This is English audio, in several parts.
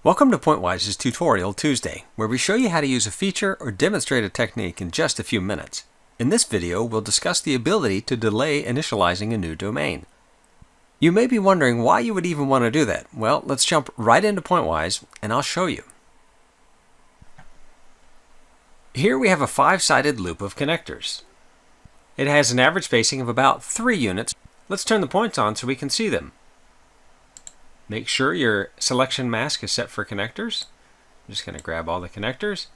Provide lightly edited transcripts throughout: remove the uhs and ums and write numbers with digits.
Welcome to Pointwise's Tutorial Tuesday, where we show you how to use a feature or demonstrate a technique in just a few minutes. In this video, we'll discuss the ability to delay initializing a new domain. You may be wondering why you would even want to do that. Well, let's jump right into Pointwise, and I'll show you. Here we have a 5-sided loop of connectors. It has an average spacing of about 3 units. Let's turn the points on so we can see them. Make sure your selection mask is set for connectors. I'm just going to grab all the connectors.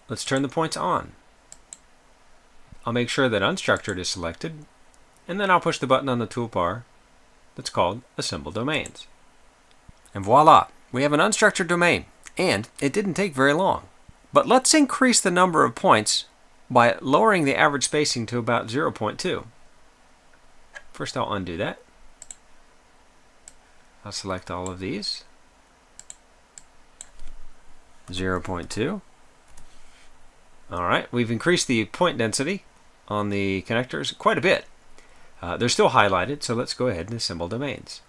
Let's turn the points on. I'll make sure that unstructured is selected, and then I'll push the button on the toolbar that's called Assemble Domains. And voila, we have an unstructured domain, and it didn't take very long. But let's increase the number of points by lowering the average spacing to about 0.2. First, I'll undo that. I'll select all of these. 0.2. Alright, we've increased the point density on the connectors quite a bit. They're still highlighted, so let's go ahead and assemble domains.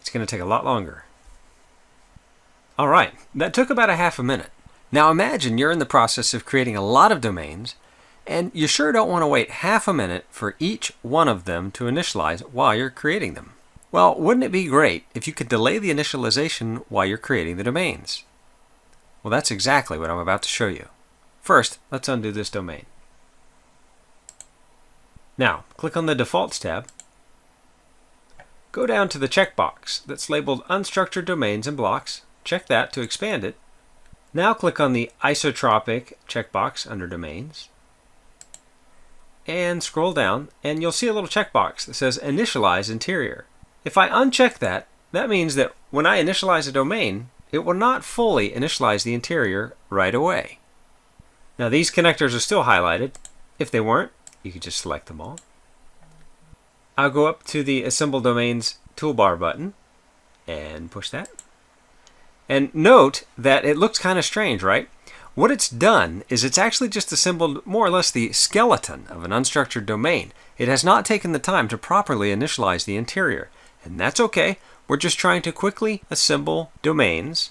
It's going to take a lot longer. Alright, that took about a half a minute. Now imagine you're in the process of creating a lot of domains, and you sure don't want to wait half a minute for each one of them to initialize while you're creating them. Well, wouldn't it be great if you could delay the initialization while you're creating the domains? Well, that's exactly what I'm about to show you. First, let's undo this domain. Now, click on the Defaults tab. Go down to the checkbox that's labeled Unstructured Domains and Blocks. Check that to expand it. Now click on the Isotropic checkbox under Domains. And scroll down, and you'll see a little checkbox that says Initialize Interior. If I uncheck that, that means that when I initialize a domain, it will not fully initialize the interior right away. Now these connectors are still highlighted. If they weren't, you could just select them all. I'll go up to the Assemble Domains toolbar button and push that. And note that it looks kind of strange, right? What it's done is it's actually just assembled more or less the skeleton of an unstructured domain. It has not taken the time to properly initialize the interior. And that's okay. We're just trying to quickly assemble domains.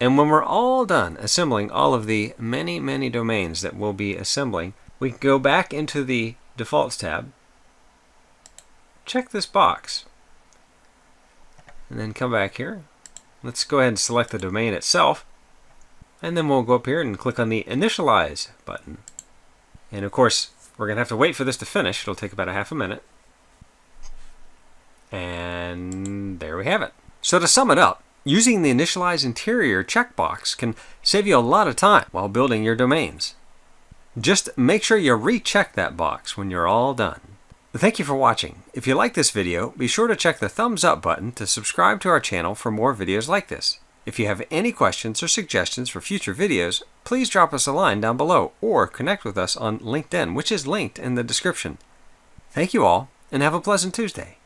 And when we're all done assembling all of the many domains that we'll be assembling, we can go back into the Defaults tab, check this box, and then come back here. Let's go ahead and select the domain itself. And then we'll go up here and click on the Initialize button. And of course, we're going to have to wait for this to finish. It'll take about a half a minute. And there we have it. So to sum it up, using the Initialize Interior checkbox can save you a lot of time while building your domains. Just make sure you recheck that box when you're all done. Thank you for watching. If you like this video, be sure to check the thumbs up button to subscribe to our channel for more videos like this. If you have any questions or suggestions for future videos, please drop us a line down below or connect with us on LinkedIn, which is linked in the description. Thank you all, and have a pleasant Tuesday.